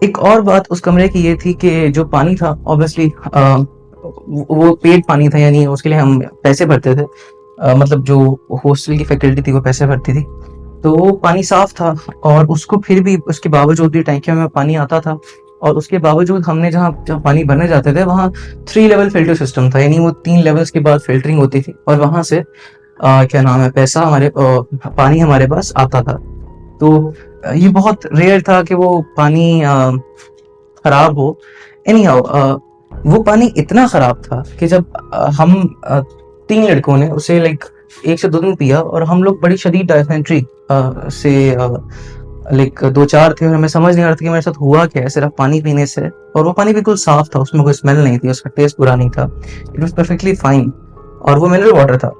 एक और बात उस कमरे की ये थी कि जो पानी था ऑब्वियसली वो पेड पानी था, यानी उसके लिए हम पैसे भरते थे। मतलब जो हॉस्टल की फैकल्टी थी वो पैसे भरती थी, तो वो पानी साफ था। और उसको फिर भी उसके बावजूद भी टैंकियों में पानी आता था। और उसके बावजूद हमने जहाँ जहाँ पानी भरने जाते थे वहाँ 3 लेवल फिल्टर सिस्टम था, यानी वो 3 लेवल्स के बाद फिल्टरिंग होती थी और वहाँ से क्या नाम है पैसा हमारे पानी हमारे पास आता था। तो ये बहुत रेयर था कि वो पानी खराब हो। एनी हाउ वो पानी इतना खराब था कि जब हम 3 लड़कों ने उसे लाइक 1 से 2 दिन पिया, और हम लोग बड़ी शदीद डायसेंट्री से लाइक 2-4 थे, और हमें समझ नहीं आ रहा था कि मेरे साथ हुआ क्या है सिर्फ पानी पीने से। और वो पानी बिल्कुल साफ था, उसमें कोई स्मेल नहीं थी, उसका टेस्ट बुरा नहीं था, इट वॉज परफेक्टली फाइन। और वो मिनरल वाटर था।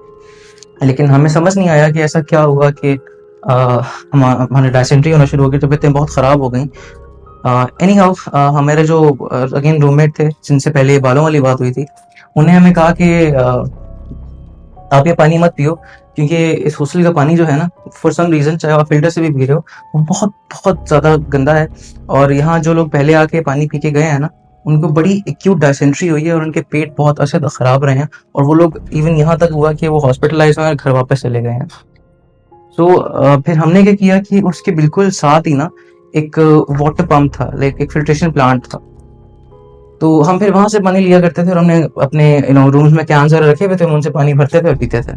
लेकिन हमें समझ नहीं आया कि ऐसा क्या हुआ कि हमारे डायसेंट्री होना शुरू हो गई, तबीयतें बहुत ख़राब हो गई। एनी हाउ हमारे जो अगेन रूममेट थे जिनसे पहले बालों वाली बात हुई थी, उन्हें हमें कहा कि आप ये पानी मत पियो, क्योंकि इस हॉस्टल का पानी जो है ना, फॉर सम रीज़न, चाहे आप फिल्टर से भी पी रहे हो, वो बहुत बहुत ज़्यादा गंदा है। और यहाँ जो लोग पहले आके पानी पी के गए हैं ना, उनको बड़ी एक्यूट डायसेंट्री हुई है और उनके पेट बहुत अशद ख़राब रहे हैं। और वो लोग इवन यहाँ तक हुआ कि वो हॉस्पिटलाइज हुए और घर वापस चले गए हैं। तो फिर हमने क्या किया कि उसके बिल्कुल साथ ही ना एक वाटर पंप था, लाइक एक फिल्ट्रेशन प्लांट था। तो हम फिर वहां से पानी लिया करते थे और हमने अपने रूम्स में कैंस वगैरह रखे हुए थे, हम उनसे पानी भरते थे और पीते थे।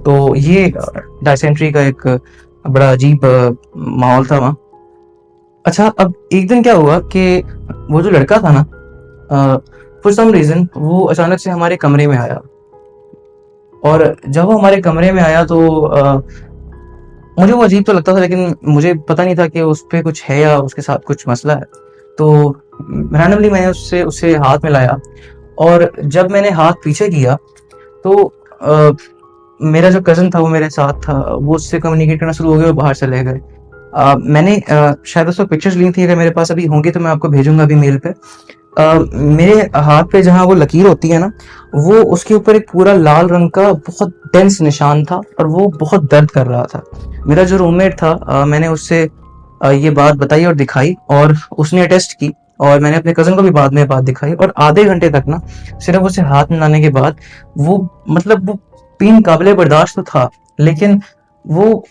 तो ये डायसेंट्री का एक बड़ा अजीब माहौल था वहाँ। अच्छा, अब एक दिन क्या हुआ कि वो जो लड़का था ना, फॉर सम रीज़न वो अचानक से हमारे कमरे में आया। और जब वो हमारे कमरे में आया तो मुझे वो अजीब तो लगता था, लेकिन मुझे पता नहीं था कि उस पे कुछ है या उसके साथ कुछ मसला है। तो रैंडमली मैंने उससे उसे हाथ मिलाया, और जब मैंने हाथ पीछे किया तो मेरा जो कज़न था वो मेरे साथ था, वो उससे कम्युनिकेट करना शुरू हो गया और बाहर चले गए। मैंने शायद उसको पिक्चर्स ली थी, अगर मेरे पास अभी होंगी तो मैं आपको भेजूंगा अभी मेल पे। मेरे हाथ पे जहाँ वो लकीर होती है ना, वो उसके ऊपर एक पूरा लाल रंग का बहुत डेंस निशान था, और वो बहुत दर्द कर रहा था। मेरा जो रूममेट था, मैंने उससे ये बात बताई और दिखाई, और उसने अटेस्ट की। और मैंने अपने कज़न को भी बाद में बात दिखाई, और आधे घंटे तक ना सिर्फ उसे हाथ मिलाने के बाद वो, मतलब वो पेन काबिले बर्दाश्त तो था, लेकिन वो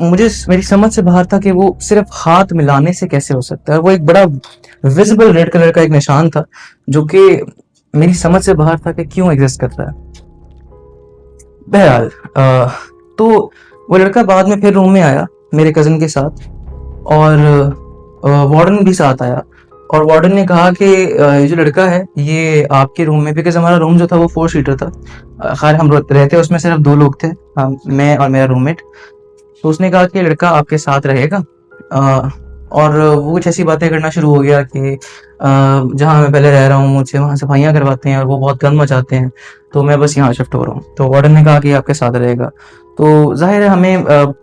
मुझे मेरी समझ से बाहर था कि वो सिर्फ हाथ मिलाने से कैसे हो सकता है। वो एक बड़ा विजिबल रेड कलर का एक निशान था, जो कि मेरी समझ से बाहर था कि क्यों एग्जिस्ट करता है। बहरहाल तो वो लड़का बाद में फिर रूम में आया मेरे कज़न के साथ, और वार्डन भी साथ आया। और वार्डन ने कहा कि ये जो लड़का है ये आपके रूम में, बिकॉज हमारा रूम जो था वो 4 सीटर था। खैर हम रहते उसमें सिर्फ 2 लोग थे, मैं और मेरा रूममेट। तो उसने कहा कि ये लड़का आपके साथ रहेगा। अ, और वो कुछ ऐसी बातें करना शुरू हो गया कि जहाँ मैं पहले रह रहा हूँ मुझसे वहाँ सफाइयाँ करवाते हैं और वो बहुत गंद मचाते हैं, तो मैं बस यहाँ शिफ्ट हो रहा हूँ। तो वार्डन ने कहा कि ये आपके साथ रहेगा। तो जाहिर है हमें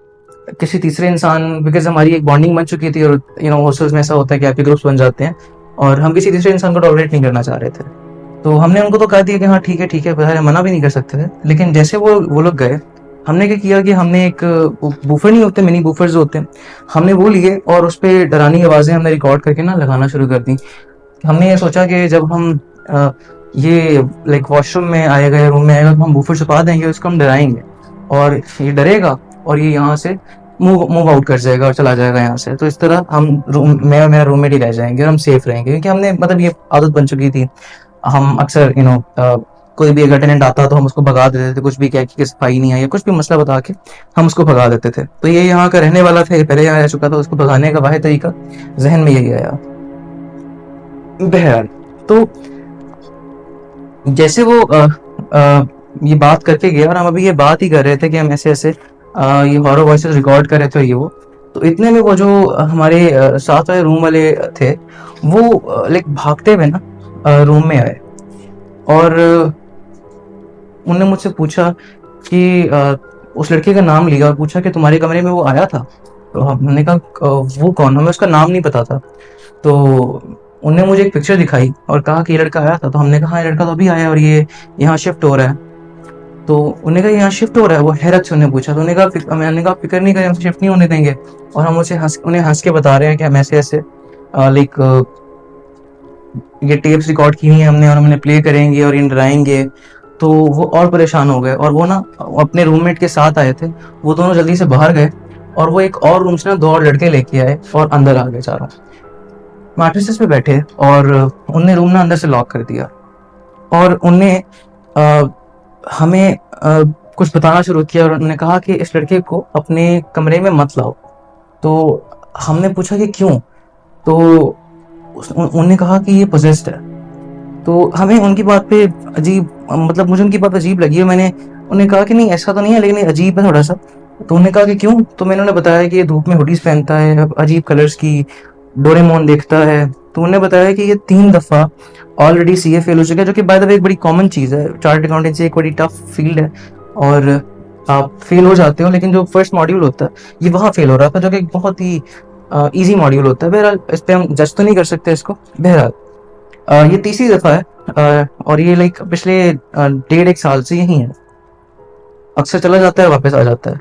किसी तीसरे इंसान, बिकॉज हमारी एक बॉन्डिंग बन चुकी थी, और हॉस्टल्स में ऐसा होता है कि आपके ग्रुप्स बन जाते हैं, और हम किसी तीसरे इंसान को टॉलरेट नहीं करना चाह रहे थे। तो हमने उनको तो कह दिया कि हाँ ठीक है ठीक है, ज़ाहिर है मना भी नहीं कर सकते थे। लेकिन जैसे वो लोग गए, हमने क्या किया कि हमने एक बूफर नहीं होते, मिनी बूफर जो होते हैं, हमने वो लिए और उस पर डरानी आवाज़ें हमने रिकॉर्ड करके ना लगाना शुरू कर दी। हमने ये सोचा कि जब हम ये लाइक वॉशरूम में आएगा या रूम में आएगा तो हम बूफर छुपा देंगे, उसको हम डराएंगे, और ये डरेगा और ये यहाँ से मूव आउट कर जाएगा और चला जाएगा यहाँ से। तो इस तरह हम मैं और मेरा रूममेट ही रह जाएंगे और हम सेफ रहेंगे, क्योंकि हमने मतलब ये आदत बन चुकी थी। हम अक्सर कोई भी अगर टेनेंट आता तो हम उसको भगा देते थे, कुछ भी कह के सफाई नहीं आई या कुछ भी मसला बता के हम उसको भगा देते थे। तो ये यहाँ का रहने वाला था, ये पहले यहाँ रह चुका था, उसको भगाने का वाहिद तरीका जहन में यही आया। बहरहाल तो जैसे वो ये बात करके गया, और हम अभी ये बात ही कर रहे थे कि हम ऐसे ऐसे ये हॉरर वॉइसेस रिकॉर्ड कर रहे थे ये वो, तो इतने में वो जो हमारे साथ वाले रूम वाले थे, वो लाइक भागते हुए ना रूम में आए। और उन्होंने मुझसे पूछा कि उस लड़के का नाम लिया और पूछा कि तुम्हारे कमरे में वो आया था। तो हमने कहा वो कौन, हमें उसका नाम नहीं पता था। तो उनने मुझे एक पिक्चर दिखाई और कहा कि ये लड़का आया था। तो हमने कहा हाँ ये लड़का तो अभी आया और ये यहाँ शिफ्ट हो रहा है। तो उन्होंने कहा यहाँ शिफ्ट हो रहा है, वो हैरत से उन्हें पूछा। तो मैंने कहा फिक्र नहीं करें, हम शिफ्ट नहीं होने देंगे। और हम उन्हें हंस के बता रहे हैं कि हम ऐसे ऐसे। लाइक ये टेप्स रिकॉर्ड की हुई हैं हमने और हमने प्ले करेंगे और इन डराएंगे। तो वो और परेशान हो गए और वो ना अपने रूममेट के साथ आए थे, वो दोनों जल्दी से बाहर गए और वो एक और रूम से ना 2 और लड़के लेके आए और अंदर आ गए चारों, मैट्रेसेस पे बैठे, और उनने रूम ना अंदर से लॉक कर दिया और उनने अ, हमें कुछ बताना शुरू किया और उन्होंने कहा कि इस लड़के को अपने कमरे में मत लाओ। तो हमने पूछा कि क्यों? तो उन्होंने कहा कि ये पोजेस्ड है। तो हमें उनकी बात पे अजीब, मतलब मुझे उनकी बात अजीब लगी और मैंने उन्हें कहा कि नहीं ऐसा तो नहीं है, लेकिन ये अजीब है थोड़ा सा। तो उन्होंने कहा कि क्यों? तो मैंने उन्हें बताया कि ये धूप में हुडीज पहनता है, अजीब कलर्स की, डोरेमोन देखता है। तो उन्होंने बताया कि ये 3 दफ़ा ऑलरेडी सीए फेल हो चुका है, जो कि बाय द वे एक बड़ी कॉमन चीज़ है। चार्टर्ड अकाउंटेंसी एक बड़ी टफ फील्ड है और आप फेल हो जाते हो, लेकिन जो फर्स्ट मॉड्यूल होता है ये वहाँ फेल हो रहा था, जो कि एक बहुत ही ईजी मॉड्यूल होता है। बहरहाल इस पर हम जज तो नहीं कर सकते इसको। बहरहाल ये तीसरी दफ़ा है और ये लाइक पिछले 1.5 साल से यही है। अक्सर चला जाता है, वापस आ जाता है।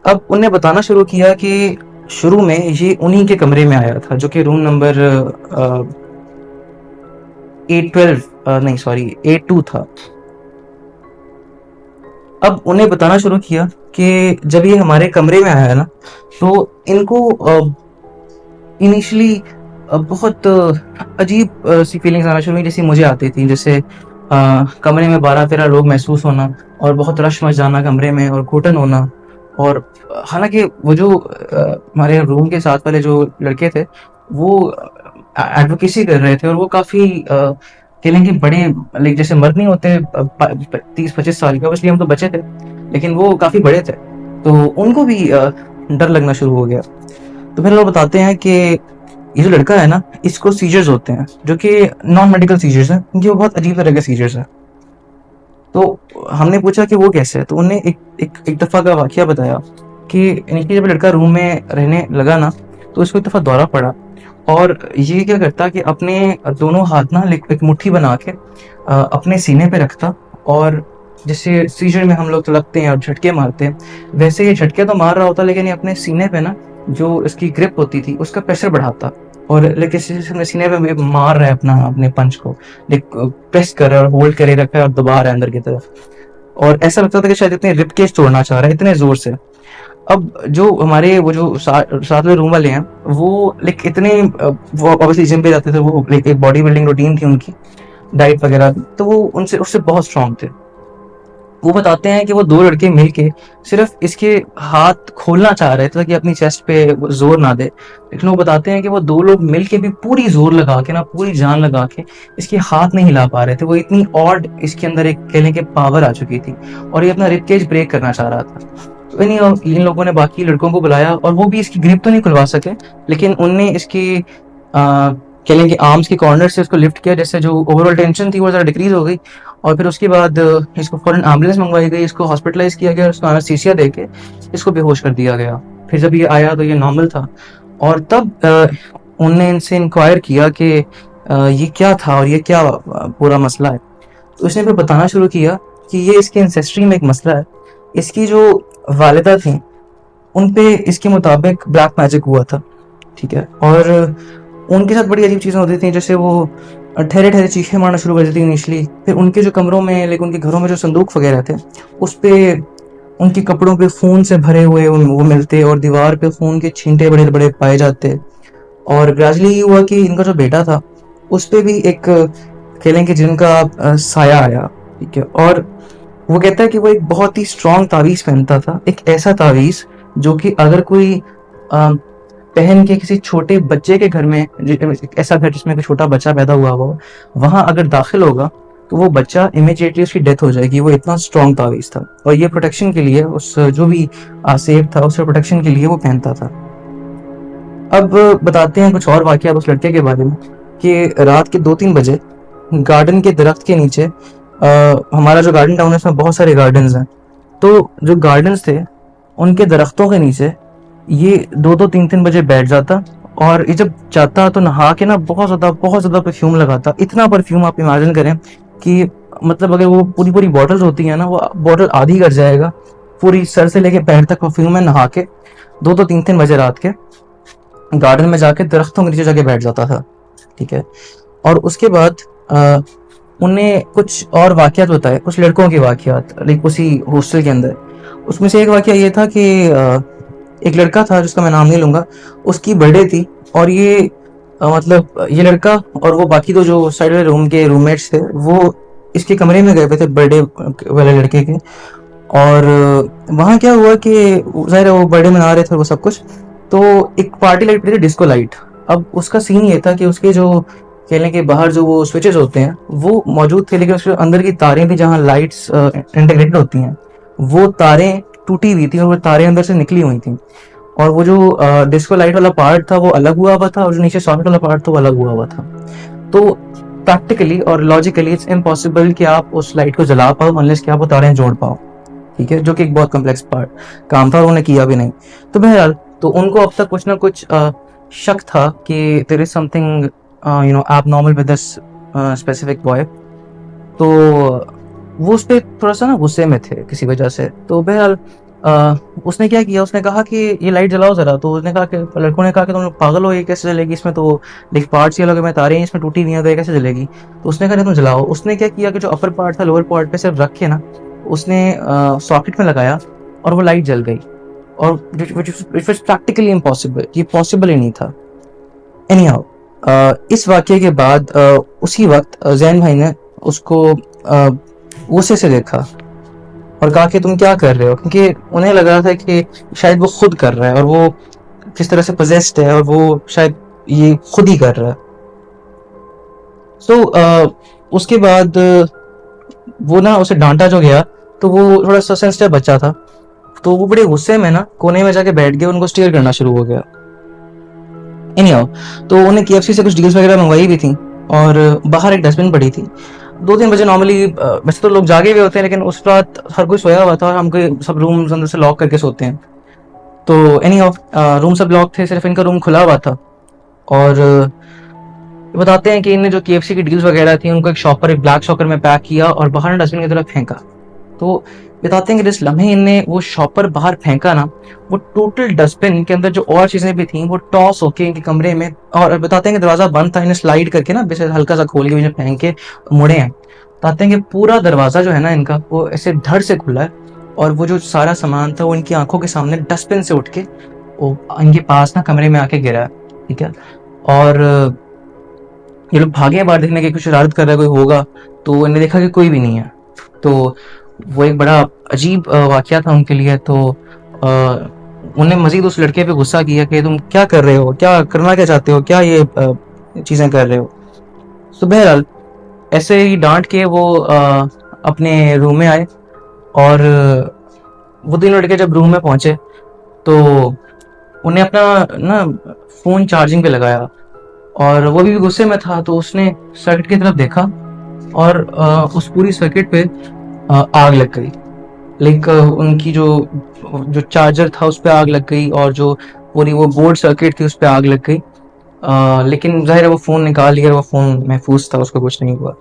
अब उनने बताना शुरू किया कि शुरू में ये उन्हीं के कमरे में आया था, जो कि रूम नंबर 812 नहीं सॉरी 82 था। अब उन्हें बताना शुरू किया कि जब ये हमारे कमरे में आया ना, तो इनको इनिशियली बहुत अजीब सी फीलिंग्स आना शुरू हुई, जैसी मुझे आती थी। जैसे कमरे में 12-13 लोग महसूस होना और बहुत रश मच जाना कमरे में और घुटन होना। और हालांकि वो जो हमारे रूम के साथ वाले जो लड़के थे वो एडवोकेसी कर रहे थे और वो काफ़ी कहेंगे बड़े, लाइक जैसे मर्द नहीं होते 30-25 साल के, ऑब्वियसली हम तो बचे थे, लेकिन वो काफ़ी बड़े थे। तो उनको भी डर लगना शुरू हो गया। तो फिर वो बताते हैं कि ये जो लड़का है ना, इसको सीजर्स होते हैं, जो कि नॉन मेडिकल सीजर्स हैं, क्योंकि वो बहुत अजीब तरह के सीजर्स हैं। तो हमने पूछा कि वो कैसे है, तो उन्हें एक दफ़ा का वाकया बताया कि इनकी जब लड़का रूम में रहने लगा ना, तो उसको एक दफ़ा दौरा पड़ा और ये क्या करता कि अपने दोनों हाथ ना एक मुट्ठी बना के अपने सीने पे रखता, और जैसे सीजर में हम लोग तड़पते हैं और झटके मारते हैं, वैसे ये झटके तो मार रहा होता, लेकिन ये अपने सीने पे ना जो इसकी ग्रिप होती थी उसका प्रेशर बढ़ाता, और लेकिन सीने पे मार रहा है अपने पंच को, प्रेस कर रहा है और होल्ड करे रखा है और दबा रहा है अंदर की तरफ। और ऐसा लगता था कि शायद इतने रिब केज तोड़ना चाह रहा है इतने जोर से। अब जो हमारे वो जो साथ में रूम वाले हैं, वो लाइक इतने वो ऑब्वियसली जिम पे जाते थे, वो लाइक एक बॉडी बिल्डिंग रूटीन थी उनकी, डाइट वगैरह, तो वो उनसे उससे बहुत स्ट्रांग थे। वो बताते हैं कि वो 2 लड़के मिलके सिर्फ इसके हाथ खोलना चाह रहे थे ताकि अपनी चेस्ट पे जोर ना दे, लेकिन वो बताते हैं कि वो 2 लोग मिलके भी पूरी जोर लगा के ना, पूरी जान लगा के इसके हाथ नहीं हिला पा रहे थे। वो इतनी ऑड इसके अंदर एक कह लें कि पावर आ चुकी थी और ये अपना रिबकेज ब्रेक करना चाह रहा था। तो इन लोगों ने बाकी लड़कों को बुलाया और वो भी इसकी ग्रिप तो नहीं खुलवा सके, लेकिन उनने इसकी कह लें कि आर्म्स के कॉर्नर से उसको लिफ्ट किया, जैसे जो ओवरऑल टेंशन थी वो ज़रा डिक्रीज हो गई। और फिर उसके बाद इसको फौरन एम्बुलेंस मंगवाई गई, इसको हॉस्पिटलाइज किया गया, उसको एनेस्थीसिया देके इसको बेहोश कर दिया गया। फिर जब ये आया तो ये नॉर्मल था, और तब उनने इनसे इंक्वायर किया कि ये क्या था और ये क्या पूरा मसला है। तो इसने फिर बताना शुरू किया कि ये इसके एंसेस्ट्री में एक मसला है। इसकी जो वालिदा थी उन पे इसके मुताबिक ब्लैक मैजिक हुआ था, ठीक है, और उनके साथ बड़ी अजीब चीज़ें होती थी, जैसे वो ठहरे ठहरे चीखें मारना शुरू कर देती इनिशली। फिर उनके जो कमरों में, लेकिन उनके घरों में जो संदूक वगैरह थे उस पे उनके कपड़ों पे खून से भरे हुए वो मिलते, और दीवार पे खून के छींटे बड़े बड़े पाए जाते। और ग्रेजुअली ये हुआ कि इनका जो बेटा था उस पे भी एक खेलें कि जिनका साया आया, ठीक है। और वो कहता है कि वो एक बहुत ही स्ट्रॉन्ग तावीज़ पहनता था, एक ऐसा तावीज़ जो कि अगर कोई पहन के किसी छोटे बच्चे के घर में, ऐसा घर जिसमें कोई छोटा बच्चा पैदा हुआ हो, वहां अगर दाखिल होगा तो वो बच्चा इमीडिएटली उसकी डेथ हो जाएगी। वो इतना स्ट्रॉन्ग तावीज़ था, और ये प्रोटेक्शन के लिए उस जो भी सेफ था उसके प्रोटेक्शन के लिए वो पहनता था। अब बताते हैं कुछ और वाकया उस लड़के के बारे में कि रात के 2-3 बजे गार्डन के दरख्त के नीचे, हमारा जो गार्डन टाउन है उसमें बहुत सारे गार्डन्स हैं, तो जो गार्डन्स थे उनके दरख्तों के नीचे ये 2-2 3-3 बजे बैठ जाता, और ये जब जाता तो नहा के ना बहुत ज़्यादा परफ्यूम लगाता। इतना परफ्यूम आप इमेजिन करें कि मतलब अगर वो पूरी पूरी बॉटल्स होती हैं ना, वो बॉटल आधी कर जाएगा, पूरी सर से लेके पैर तक परफ्यूम में नहा के 2-2 3-3 बजे रात के। गार्डन में जाके दरख्तों के नीचे जाके बैठ जाता था, ठीक है। और उसके बाद उन्हें कुछ और वाक़यात बताए, कुछ लड़कों के वाक़यात, लाइक उसी हॉस्टल के अंदर। उसमें से एक वाक़या ये था कि एक लड़का था जिसका मैं नाम नहीं लूँगा, उसकी बर्थडे थी, और ये मतलब ये लड़का और वो बाकी तो जो साइड वाले रूम के रूममेट्स थे, वो इसके कमरे में गए हुए थे बर्थडे वाले लड़के के। और वहाँ क्या हुआ कि ज़ाहिर है वो बर्थडे मना रहे थे वो सब कुछ, तो एक पार्टी लाइट पड़ी थी, डिस्को लाइट। अब उसका सीन ये था कि उसके जो कह लें कि बाहर जो वो स्विचेस होते हैं वो मौजूद थे, लेकिन उसके अंदर की तारें थी जहाँ लाइट्स इंटीग्रेटेड होती हैं, वो तारें टूटी हुई थी और वो तारें अंदर से निकली हुई थी। और वो जो डिस्को लाइट वाला पार्ट था वो अलग हुआ हुआ था, और जो नीचे सॉकेट वाला पार्ट था वो अलग हुआ हुआ था। तो प्रैक्टिकली और लॉजिकली इट्स इम्पॉसिबल कि आप उस लाइट को जला पाओ अनलेस कि आप वो तारें जोड़ पाओ, ठीक है, जो कि एक बहुत कम्प्लेक्स पार्ट काम था और उन्होंने किया भी नहीं। तो बहरहाल तो उनको अब तक कुछ ना कुछ शक था कि there is something abnormal with this specific boy. तो वो उस पर थोड़ा सा ना गुस्से में थे किसी वजह से। तो बहरहाल उसने क्या किया, उसने कहा कि ये लाइट जलाओ ज़रा। तो उसने कहा कि लड़कों ने कहा कि तुम लोग पागल हो, ये कैसे जलेगी, इसमें तो लाइक पार्ट्स ही अलग है, तारें इसमें टूटी नहीं है, तो ये कैसे जलेगी। तो उसने कहा नहीं तुम जलाओ। उसने क्या किया कि जो अपर पार्ट था लोअर पार्ट पे सिर्फ रख के ना उसने सॉकेट में लगाया और वो लाइट जल गई। और विच वॉज प्रैक्टिकली इम्पॉसिबल, ये पॉसिबल ही नहीं था। एनी हाउ इस वाक्य के बाद उसी वक्त जैन भाई ने उसको गुस्से से देखा और कहा कि तुम क्या कर रहे हो, क्योंकि उन्हें लग रहा था कि शायद वो खुद कर रहा है और वो किस तरह से पोजेस्ड है और वो शायद ये खुद ही कर रहा है। सो उसके बाद वो ना उसे डांटा जो गया, तो वो थोड़ा सा सेंसिटिव बच्चा था, तो वो बड़े गुस्से में ना कोने में जाके बैठ गया, उनको स्टीयर करना शुरू हो गया। एनीहाउ तो उन्हें KFC से कुछ डील्स वगैरह मंगवाई भी थी और बाहर एक डस्टबिन पड़ी थी। 2-3 बजे नॉर्मली वैसे तो लोग जागे हुए होते हैं, लेकिन उस रात हर कोई सोया हुआ था और हमको सब रूम अंदर से लॉक करके सोते हैं। तो एनीहाउ रूम सब लॉक थे, सिर्फ इनका रूम खुला हुआ था। और बताते हैं कि इन्हें जो KFC की डील्स वगैरह थी उनको एक शॉपर, एक ब्लैक शॉपर में पैक किया और बाहर डस्टबिन की तरफ फेंका। तो बताते हैं कि जिस लम्हे इनने वो शॉपर बाहर फेंका ना, वो टोटल डस्टबिन के अंदर जो और चीजें भी थी वो टॉस होके इनके कमरे में। और बताते हैं कि दरवाजा बंद था, इन्हें स्लाइड करके ना जैसे हल्का सा खोल के इन्हें फेंक के मुड़े हैं। बताते हैं कि पूरा दरवाजा जो है ना इनका वो ऐसे धड़ से खुला है और वो जो सारा सामान था वो इनकी आंखों के सामने डस्टबिन से उठ के वो इनके पास ना कमरे में आके गिरा है, ठीक है। और ये लोग भागे बाहर देखने की, कुछ शरारत कर रहा है कोई होगा, तो इन्हें देखा कि कोई भी नहीं है। तो वो एक बड़ा अजीब वाकया था उनके लिए। तो उन्हें मजीद उस लड़के पे गुस्सा किया कि तुम क्या कर रहे हो, क्या करना क्या चाहते हो, क्या ये चीज़ें कर रहे हो। तो बहरहाल ऐसे ही डांट के वो अपने रूम में आए। और वो तीनों लड़के जब रूम में पहुंचे तो उन्हें अपना ना फ़ोन चार्जिंग पे लगाया और वो भी गुस्से में था। तो उसने सर्किट की तरफ देखा और उस पूरी सर्किट पे आग लग गई। लाइक उनकी जो जो चार्जर था उस पर आग लग गई और जो पूरी वो बोर्ड सर्किट थी उस पर आग लग गई। लेकिन जाहिर है वो फ़ोन निकाल लिया, वो फ़ोन महफूज था, उसको कुछ नहीं हुआ।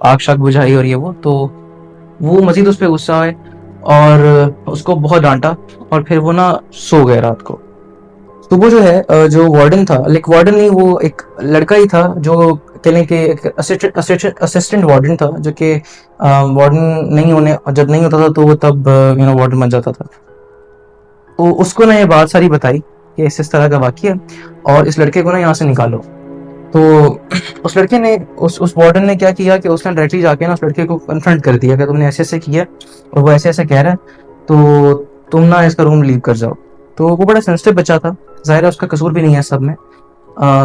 आग शाग बुझाई और ये वो मजीद उस पर गुस्सा आए और उसको बहुत डांटा और फिर वो ना सो गए रात को। तो वो जो है जो वार्डन था, लाइक वार्डन नहीं, वो एक लड़का ही था जो कहने के असिस्टेंट वार्डन था, जो कि वार्डन नहीं होने, जब नहीं होता था तो वो तब वार्डन बन जाता था। तो उसको ना ये बात सारी बताई कि इस तरह का वाकया और इस लड़के को ना यहाँ से निकालो। तो उस लड़के ने उस वार्डन ने क्या किया कि उसने डायरेक्टली जाके ना उस लड़के को कन्फ्रंट कर दिया कि तुमने ऐसे ऐसे किया और वो ऐसे ऐसे कह रहा है, तो तुम ना इसका रूम लीव कर जाओ। तो वो बड़ा सेंसिटिव बच्चा था, जाहिर है उसका कसूर भी नहीं है सब में।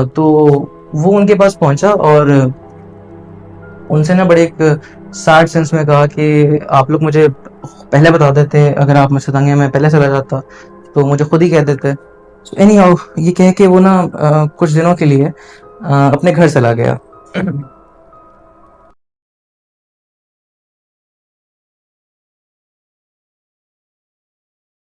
तो वो उनके पास पहुंचा और उनसे ना बड़े एक सैड सेंस में कहा कि आप लोग मुझे पहले बता देते, अगर आप मुझसे तंग हैं मैं पहले चला जाता, तो मुझे खुद ही कह देते। एनी हाउ ये कह के वो ना कुछ दिनों के लिए अपने घर चला गया।